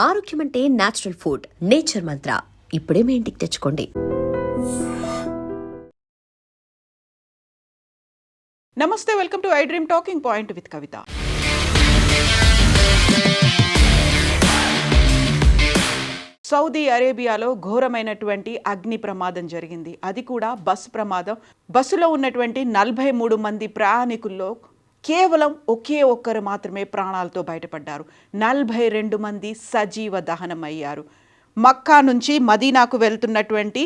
ఆరోగ్యం అంటే natural food. Nature మంత్ర ఇప్పుడే మీ ఇంటికి తెచ్చుకోండి. నమస్తే, welcome to I dream talking point with Kavitha. Saudi అరేబియాలో ఘోరమైనటువంటి అగ్ని ప్రమాదం జరిగింది. అది కూడా బస్సు ప్రమాదం. బస్సులో ఉన్నటువంటి 43 మంది ప్రయాణికుల్లో కేవలం ఒకే ఒక్కరు మాత్రమే ప్రాణాలతో బయటపడ్డారు. 42 మంది సజీవ దహనం అయ్యారు. మక్కా నుంచి మదీనాకు వెళ్తున్నటువంటి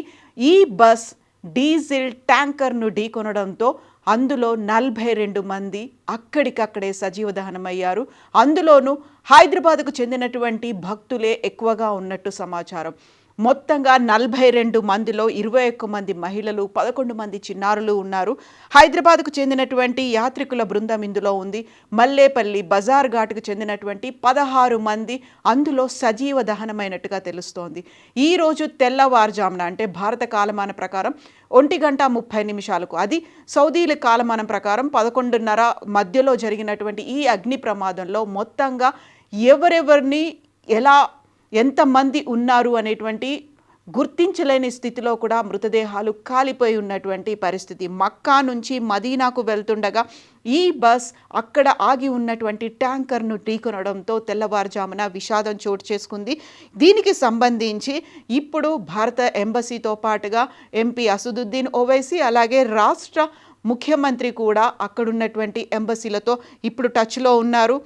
ఈ బస్ డీజిల్ ట్యాంకర్ను ఢీకొనడంతో అందులో 42 మంది అక్కడికక్కడే సజీవ దహనమయ్యారు. అందులోనూ హైదరాబాద్కు చెందినటువంటి భక్తులే ఎక్కువగా ఉన్నట్టు సమాచారం. మొత్తంగా 42 మందిలో 21 మంది మహిళలు, 11 మంది చిన్నారులు ఉన్నారు. హైదరాబాద్కు చెందినటువంటి యాత్రికుల బృందం ఇందులో ఉంది. మల్లేపల్లి బజార్ ఘాట్కు చెందినటువంటి 16 మంది అందులో సజీవ దహనమైనట్టుగా తెలుస్తోంది. ఈరోజు తెల్లవారుజామున, అంటే భారత కాలమాన ప్రకారం 1:30 అది సౌదీల కాలమానం ప్రకారం 11:30 మధ్యలో జరిగినటువంటి ఈ అగ్ని ప్రమాదంలో మొత్తంగా ఎవరెవరిని ఎంతమంది ఉన్నారు అనేటువంటి గుర్తించలేని స్థితిలో కూడా మృతదేహాలు కాలిపోయి ఉన్నటువంటి పరిస్థితి. మక్కా నుంచి మదీనాకు వెళ్తుండగా ఈ బస్ అక్కడ ఆగి ఉన్నటువంటి ట్యాంకర్ను ఢీకొనడంతో తెల్లవారుజామున విషాదం చోటు చేసుకుంది. దీనికి సంబంధించి ఇప్పుడు భారత ఎంబసీతో పాటుగా ఎంపీ అసదుద్దీన్ ఓవైసీ, అలాగే రాష్ట్ర ముఖ్యమంత్రి కూడా అక్కడున్నటువంటి ఎంబసీలతో ఇప్పుడు టచ్లో ఉన్నారు.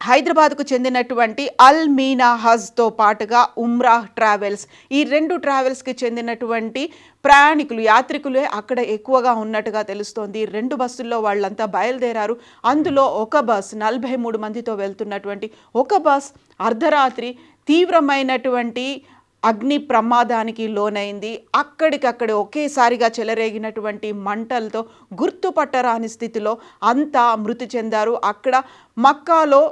హైదరాబాద్కు చెందినటువంటి అల్ మీనా హజ్తో పాటుగా ఉమ్రా ట్రావెల్స్, ఈ 2 ట్రావెల్స్కి చెందినటువంటి ప్రయాణికులు, యాత్రికులే అక్కడ ఎక్కువగా ఉన్నట్టుగా తెలుస్తోంది. 2 బస్సుల్లో వాళ్ళంతా బయలుదేరారు. అందులో ఒక బస్ 43 మందితో వెళ్తున్నటువంటి ఒక బస్ అర్ధరాత్రి తీవ్రమైనటువంటి అగ్ని ప్రమాదానికి లోనైంది. అక్కడికక్కడే ఒకేసారిగా చెలరేగినటువంటి మంటలతో గుర్తుపట్టరాని స్థితిలో అంతా మృతి చెందారు. అక్కడ మక్కాలో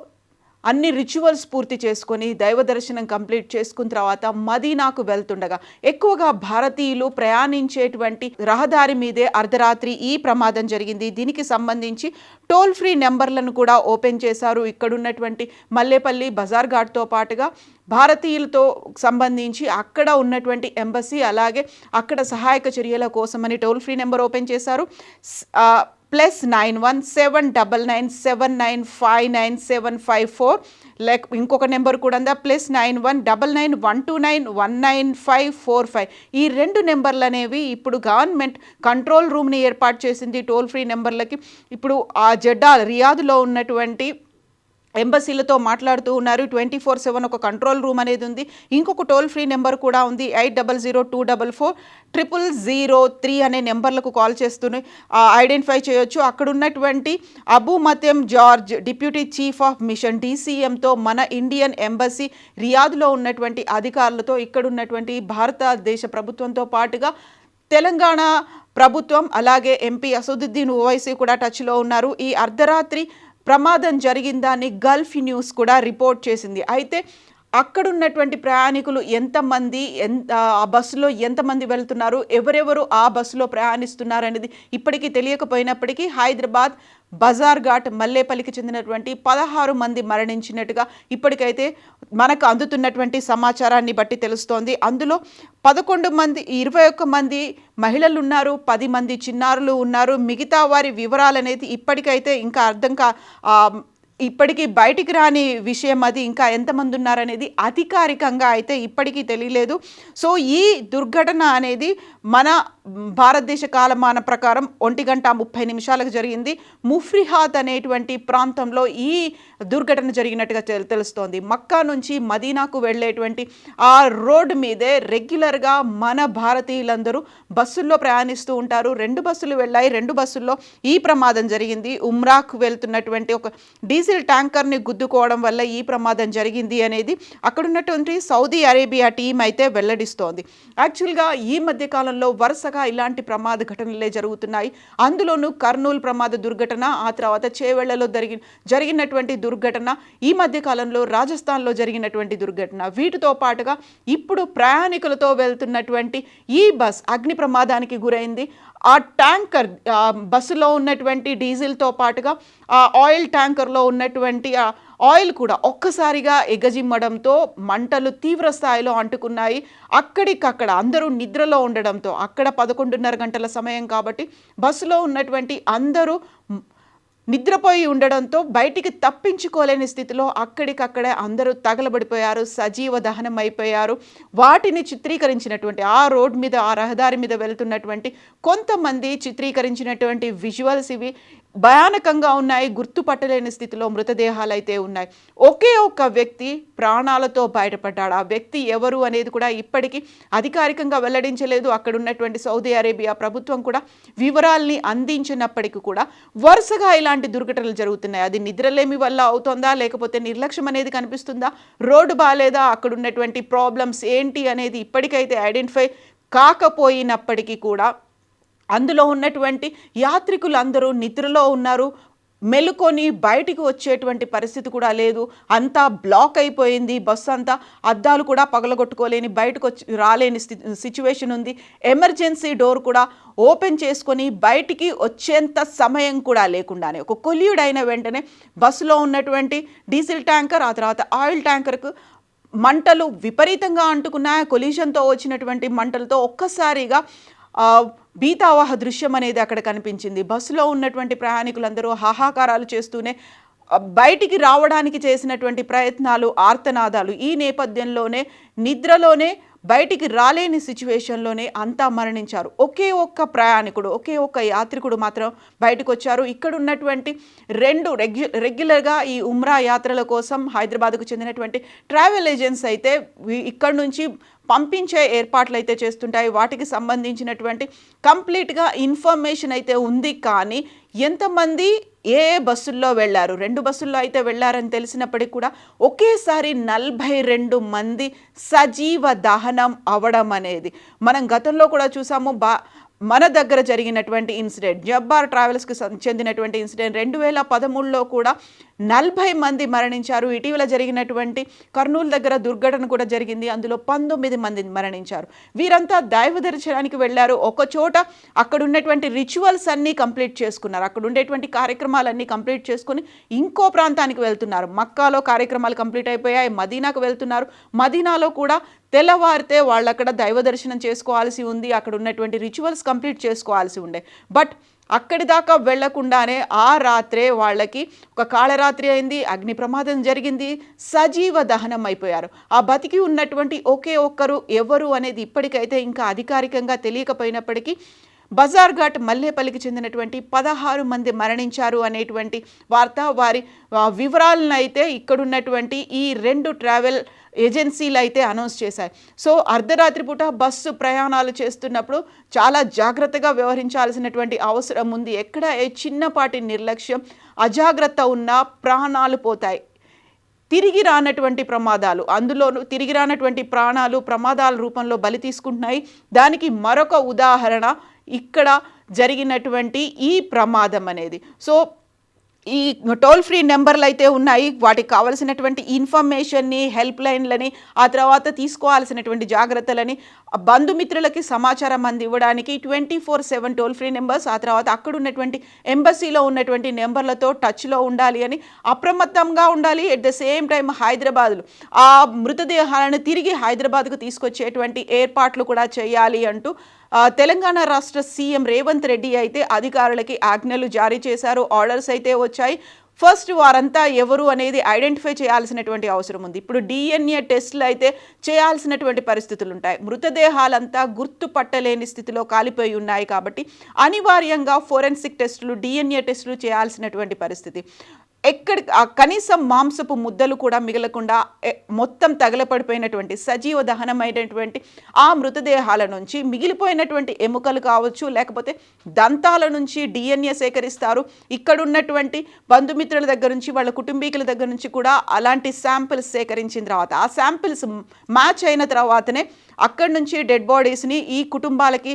అన్ని రిచువల్స్ పూర్తి చేసుకొని దైవ దర్శనం కంప్లీట్ చేసుకున్న తర్వాత మదీనాకు వెళ్తుండగా, ఎక్కువగా భారతీయులు ప్రయాణించేటువంటి రహదారి మీదే అర్ధరాత్రి ఈ ప్రమాదం జరిగింది. దీనికి సంబంధించి టోల్ ఫ్రీ నెంబర్లను కూడా ఓపెన్ చేశారు. ఇక్కడున్నటువంటి మల్లేపల్లి బజార్ ఘాట్తో పాటుగా భారతీయులతో సంబంధించి అక్కడ ఉన్నటువంటి ఎంబసీ, అలాగే అక్కడ సహాయక చర్యల కోసమని టోల్ ఫ్రీ నెంబర్ ఓపెన్ చేశారు. +91 799 7959754, లేక ఇంకొక నెంబర్ కూడా ఉందా, +91 99 129 19545. ఈ 2 నెంబర్లు అనేవి ఇప్పుడు గవర్నమెంట్ కంట్రోల్ రూమ్ని ఏర్పాటు చేసింది టోల్ ఫ్రీ నెంబర్లకి. ఇప్పుడు ఆ జెడ్డా రియాద్లో ఉన్నటువంటి ఎంబసీలతో మాట్లాడుతూ ఉన్నారు. 24/7 ఒక కంట్రోల్ రూమ్ అనేది ఉంది. ఇంకొక టోల్ ఫ్రీ నెంబర్ కూడా ఉంది, 8002440003 అనే నెంబర్లకు కాల్ చేస్తూనే ఐడెంటిఫై చేయొచ్చు. అక్కడ ఉన్నటువంటి Abu Matem George, deputy chief of mission DCMతో మన ఇండియన్ ఎంబసీ రియాద్లో ఉన్నటువంటి అధికారులతో, ఇక్కడ ఉన్నటువంటి భారతదేశ ప్రభుత్వంతో పాటుగా తెలంగాణ ప్రభుత్వం, అలాగే ఎంపీ అసదుద్దీన్ ఓవైసీ కూడా టచ్లో ఉన్నారు. ఈ అర్ధరాత్రి ప్రమాదం జరిగిందని గల్ఫ్ న్యూస్ కూడా రిపోర్ట్ చేసింది. అయితే అక్కడున్నటువంటి ప్రయాణికులు ఎంతమంది, ఆ బస్సులో ఎంతమంది వెళ్తున్నారు, ఎవరెవరు ఆ బస్సులో ప్రయాణిస్తున్నారు అనేది ఇప్పటికీ తెలియకపోయినప్పటికీ హైదరాబాద్ బజార్ ఘాట్ మల్లేపల్లికి చెందినటువంటి 16 మంది మరణించినట్టుగా ఇప్పటికైతే మనకు అందుతున్నటువంటి సమాచారాన్ని బట్టి తెలుస్తోంది. అందులో 11 మంది, 21 మంది మహిళలు ఉన్నారు, 10 మంది చిన్నారులు ఉన్నారు. మిగతా వారి వివరాలు అనేది ఇప్పటికైతే ఇంకా ఇప్పటికీ బయటికి రాని విషయం. అది ఇంకా ఎంతమంది ఉన్నారనేది అధికారికంగా అయితే ఇప్పటికీ తెలియలేదు. సో ఈ దుర్ఘటన అనేది మన భారతదేశ కాలమాన ప్రకారం 1:30 జరిగింది. ముఫ్రిహాత్ అనేటువంటి ప్రాంతంలో ఈ దుర్ఘటన జరిగినట్టుగా తెలుస్తోంది. మక్కా నుంచి మదీనాకు వెళ్ళేటువంటి ఆ రోడ్డు మీదే రెగ్యులర్గా మన భారతీయులందరూ బస్సుల్లో ప్రయాణిస్తూ ఉంటారు. 2 బస్సులు వెళ్ళాయి. 2 బస్సుల్లో ఈ ప్రమాదం జరిగింది. ఉమ్రాకు వెళ్తున్నటువంటి ఒక డీజిల్ ట్యాంకర్ని గుద్దుకోవడం వల్ల ఈ ప్రమాదం జరిగింది అనేది అక్కడున్నటువంటి సౌదీ అరేబియా టీం అయితే వెల్లడిస్తోంది. యాక్చువల్గా ఈ మధ్య కాలంలో వరుసగా ఇలాంటి ప్రమాద ఘటనలే జరుగుతున్నాయి. అందులోనూ కర్నూలు ప్రమాద దుర్ఘటన, ఆ తర్వాత చేవెళ్లలో జరిగినటువంటి దుర్ఘటన, ఈ మధ్య కాలంలో రాజస్థాన్లో జరిగినటువంటి దుర్ఘటన, వీటితో పాటుగా ఇప్పుడు ప్రయాణికులతో వెళ్తున్నటువంటి ఈ బస్ అగ్ని ప్రమాదానికి గురైంది. ఆ ట్యాంకర్ బస్సులో ఉన్నటువంటి డీజిల్తో పాటుగా ఆ ఆయిల్ ట్యాంకర్లో ఉన్నటువంటి ఆ ఆయిల్ కూడా ఒక్కసారిగా ఎగజిమ్మడంతో మంటలు తీవ్ర స్థాయిలో అంటుకున్నాయి. అక్కడికక్కడ అందరూ నిద్రలో ఉండడంతో, అక్కడ 11:30 గంటల సమయం కాబట్టి బస్సులో ఉన్నటువంటి అందరూ నిద్రపోయి ఉండడంతో బయటికి తప్పించుకోలేని స్థితిలో అక్కడికక్కడే అందరూ తగలబడిపోయారు, సజీవ దహనం అయిపోయారు. వాటిని చిత్రీకరించినటువంటి ఆ రోడ్ మీద, ఆ రహదారి మీద వెళ్తున్నటువంటి కొంతమంది చిత్రీకరించినటువంటి విజువల్స్ ఇవి భయానకంగా ఉన్నాయి. గుర్తుపట్టలేని స్థితిలో మృతదేహాలు అయితే ఉన్నాయి. ఒకే ఒక్క వ్యక్తి ప్రాణాలతో బయటపడ్డాడు. ఆ వ్యక్తి ఎవరు అనేది కూడా ఇప్పటికీ అధికారికంగా వెల్లడించలేదు. అక్కడ ఉన్నటువంటి సౌదీ అరేబియా ప్రభుత్వం కూడా వివరాల్ని అందించినప్పటికీ కూడా వరుసగా ఇలాంటి దుర్ఘటనలు జరుగుతున్నాయి. అది నిద్రలేమి వల్ల అవుతుందా, లేకపోతే నిర్లక్ష్యం అనేది కనిపిస్తుందా, రోడ్డు బాలేదా, అక్కడ ఉన్నటువంటి ప్రాబ్లమ్స్ ఏంటి అనేది ఇప్పటికైతే ఐడెంటిఫై కాకపోయినప్పటికీ కూడా అందులో ఉన్నటువంటి యాత్రికులు అందరూ నిద్రలో ఉన్నారు. మెలుకొని బయటికి వచ్చేటువంటి పరిస్థితి కూడా లేదు. అంతా బ్లాక్ అయిపోయింది. బస్సు అంతా అద్దాలు కూడా పగలగొట్టుకోలేని, బయటకు రాలేని సిచ్యువేషన్ ఉంది. ఎమర్జెన్సీ డోర్ కూడా ఓపెన్ చేసుకొని బయటికి వచ్చేంత సమయం కూడా లేకుండానే ఒక కొల్యూడ్ అయిన వెంటనే బస్సులో ఉన్నటువంటి డీజిల్ ట్యాంకర్, ఆ తర్వాత ఆయిల్ ట్యాంకర్కు మంటలు విపరీతంగా అంటుకున్నాయి. కొలిషన్తో వచ్చినటువంటి మంటలతో ఒక్కసారిగా భీతావహ దృశ్యం అనేది అక్కడ కనిపించింది. బస్సులో ఉన్నటువంటి ప్రయాణికులందరూ హాహాకారాలు చేస్తూనే బయటికి రావడానికి చేసినటువంటి ప్రయత్నాలు, ఆర్తనాదాలు, ఈ నేపథ్యంలోనే నిద్రలోనే బయటికి రాలేని సిచ్యువేషన్లోనే అంతా మరణించారు. ఒకే ఒక్క ప్రయాణికుడు, ఒకే ఒక్క యాత్రికుడు మాత్రం బయటకు వచ్చారు. ఇక్కడ ఉన్నటువంటి 2 రెగ్యులర్గా ఈ ఉమ్రా యాత్రల కోసం హైదరాబాద్కు చెందినటువంటి ట్రావెల్ ఏజెన్సీ అయితే ఇక్కడ నుంచి పంపించే ఏర్పాట్లు అయితే చేస్తుంటాయి. వాటికి సంబంధించినటువంటి కంప్లీట్గా ఇన్ఫర్మేషన్ అయితే ఉంది. కానీ ఎంతమంది ఏ బస్సుల్లో వెళ్ళారు, 2 బస్సుల్లో అయితే వెళ్ళారని తెలిసినప్పటికీ కూడా ఒకేసారి 42 మంది సజీవ దహనం అవడం అనేది మనం గతంలో కూడా చూసాము. మన దగ్గర జరిగినటువంటి ఇన్సిడెంట్, జబ్బార్ ట్రావెల్స్కి చెందినటువంటి ఇన్సిడెంట్ 2013లో కూడా 40 మంది మరణించారు. ఇటీవల జరిగినటువంటి కర్నూలు దగ్గర దుర్ఘటన కూడా జరిగింది. అందులో 19 మంది మరణించారు. వీరంతా దైవ దర్శనానికి వెళ్ళారు. ఒక చోట అక్కడ ఉన్నటువంటి రిచువల్స్ అన్నీ కంప్లీట్ చేసుకున్నారు. అక్కడ ఉండేటువంటి కార్యక్రమాలన్నీ కంప్లీట్ చేసుకుని ఇంకో ప్రాంతానికి వెళ్తున్నారు. మక్కాలో కార్యక్రమాలు కంప్లీట్ అయిపోయాయి, మదీనాకు వెళ్తున్నారు. మదీనాలో కూడా తెల్లవారితే వాళ్ళు అక్కడ దైవ దర్శనం చేసుకోవాల్సి ఉంది. అక్కడ ఉన్నటువంటి రిచువల్స్ కంప్లీట్ చేసుకోవాల్సి ఉండే. బట్ అక్కడి దాకా వెళ్లకుండానే ఆ రాత్రే వాళ్ళకి ఒక కాళరాత్రి అయింది, అగ్ని ప్రమాదం జరిగింది, సజీవ దహనం అయిపోయారు. ఆ బతికి ఉన్నటువంటి ఒకే ఒక్కరు ఎవరు అనేది ఇప్పటికైతే ఇంకా అధికారికంగా తెలియకపోయినప్పటికీ బజార్ఘాట్ మల్లేపల్లికి చెందినటువంటి 16 మంది మరణించారు అనేటువంటి వార్త, వారి వివరాలను అయితే ఇక్కడున్నటువంటి ఈ 2 ట్రావెల్ ఏజెన్సీలు అయితే అనౌన్స్ చేశాయి. సో అర్ధరాత్రి పూట బస్సు ప్రయాణాలు చేస్తున్నప్పుడు చాలా జాగ్రత్తగా వ్యవహరించాల్సినటువంటి అవసరం ఉంది. ఎక్కడ చిన్నపాటి నిర్లక్ష్యం, అజాగ్రత్త ఉన్నా ప్రాణాలు పోతాయి. తిరిగి రానటువంటి ప్రమాదాలు, అందులోనూ తిరిగి రానటువంటి ప్రాణాలు ప్రమాదాల రూపంలో బలి తీసుకుంటున్నాయి. దానికి మరొక ఉదాహరణ ఇక్కడ జరిగినటువంటి ఈ ప్రమాదం అనేది. సో ఈ టోల్ ఫ్రీ నెంబర్లు అయితే ఉన్నాయి. వాటికి కావాల్సినటువంటి ఇన్ఫర్మేషన్ని, హెల్ప్ లైన్లని, ఆ తర్వాత తీసుకోవాల్సినటువంటి జాగ్రత్తలని బంధుమిత్రులకి సమాచారం అందివ్వడానికి 24/7 టోల్ ఫ్రీ నెంబర్స్, ఆ తర్వాత అక్కడ ఉన్నటువంటి ఎంబసీలో ఉన్నటువంటి నెంబర్లతో టచ్లో ఉండాలి అని, అప్రమత్తంగా ఉండాలి. ఎట్ ద సేమ్ టైం హైదరాబాద్లో ఆ మృతదేహాలను తిరిగి హైదరాబాద్కు తీసుకొచ్చేటువంటి ఏర్పాట్లు కూడా చేయాలి అంటూ తెలంగాణ రాష్ట్ర సీఎం రేవంత్ రెడ్డి అయితే అధికారులకి ఆజ్ఞలు జారీ చేశారు. ఆర్డర్స్ అయితే వచ్చాయి. ఫస్ట్ వారంతా ఎవరు అనేది ఐడెంటిఫై చేయాల్సినటువంటి అవసరం ఉంది. ఇప్పుడు DNA టెస్టులు అయితే చేయాల్సినటువంటి పరిస్థితులు ఉంటాయి. మృతదేహాలంతా గుర్తుపట్టలేని స్థితిలో కాలిపోయి ఉన్నాయి కాబట్టి అనివార్యంగా ఫోరెన్సిక్ టెస్టులు, DNA టెస్టులు చేయాల్సినటువంటి పరిస్థితి. కనీసం మాంసపు ముద్దలు కూడా మిగలకుండా మొత్తం తగలపడిపోయినటువంటి సజీవ దహనమైనటువంటి ఆ మృతదేహాల నుంచి మిగిలిపోయినటువంటి ఎముకలు కావచ్చు, లేకపోతే దంతాల నుంచి DNA సేకరిస్తారు. ఇక్కడున్నటువంటి బంధుమిత్రుల దగ్గర నుంచి, వాళ్ళ కుటుంబీకుల దగ్గర నుంచి కూడా అలాంటి శాంపిల్స్ సేకరించిన తర్వాత, ఆ శాంపిల్స్ మ్యాచ్ అయిన తర్వాతనే అక్కడి నుంచి డెడ్ బాడీస్ని ఈ కుటుంబాలకి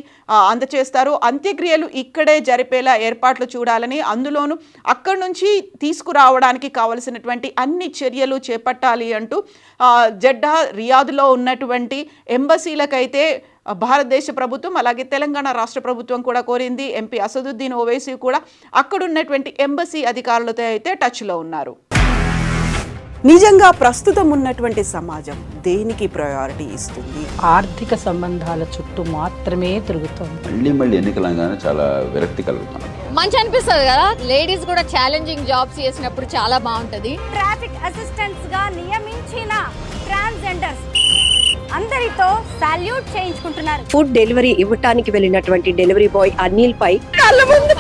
అందచేస్తారు. అంత్యక్రియలు ఇక్కడే జరిపేలా ఏర్పాట్లు చూడాలని, అందులోనూ అక్కడి నుంచి తీసుకురావడానికి కావలసినటువంటి అన్ని చర్యలు చేపట్టాలి అంటూ జెడ్డా, రియాద్లో ఉన్నటువంటి ఎంబసీలకైతే భారతదేశ ప్రభుత్వం అలాగే తెలంగాణ రాష్ట్ర ప్రభుత్వం కూడా కోరింది. ఎంపీ అసదుద్దీన్ ఓవైసీ కూడా అక్కడున్నటువంటి ఎంబసీ అధికారులతో అయితే టచ్లో ఉన్నారు. నిజంగా ప్రస్తుతం ఉన్నటువంటి సమాజం దేనికి ప్రయారిటీ ఇస్తుంది? ఆర్థిక సంబంధాల చుట్టూ మాత్రమే తిరుగుతుంది. మళ్ళీ ఎన్నికలంగానే చాలా విరక్తి కలుగుతాను. మంచి అనిపిస్తుంది కదా, లేడీస్ కూడా ఛాలెంజింగ్ జాబ్స్ చేసినప్పుడు చాలా బాగుంటది. ట్రాఫిక్ అసిస్టెంట్స్ గా నియమించిన ట్రాన్స్జెండర్స్ అందరితో సాల్యూట్ చేయించుకుంటున్నారు. ఫుడ్ డెలివరీ ఇవ్వటానికి వెళ్ళినటువంటి డెలివరీ బాయ్ అనిల్ పై కళ్ళ ముందు